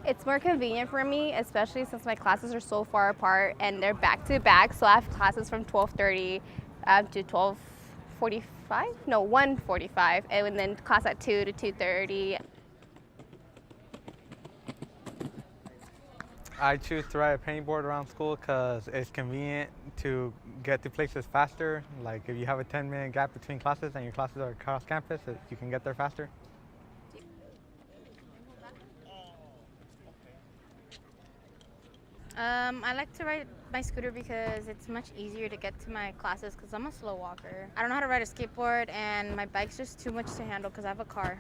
It's more convenient for me, especially since my classes are so far apart and they're back to back. So I have classes from 12:30 to 12:45. No, 1:45, and then class at 2 to 2:30. I choose to ride a paintboard around school because it's convenient to get to places faster. Like if you have a 10-minute gap between classes and your classes are across campus, you can get there faster. I like to ride my scooter because it's much easier to get to my classes because I'm a slow walker. I don't know how to ride a skateboard and my bike's just too much to handle because I have a car.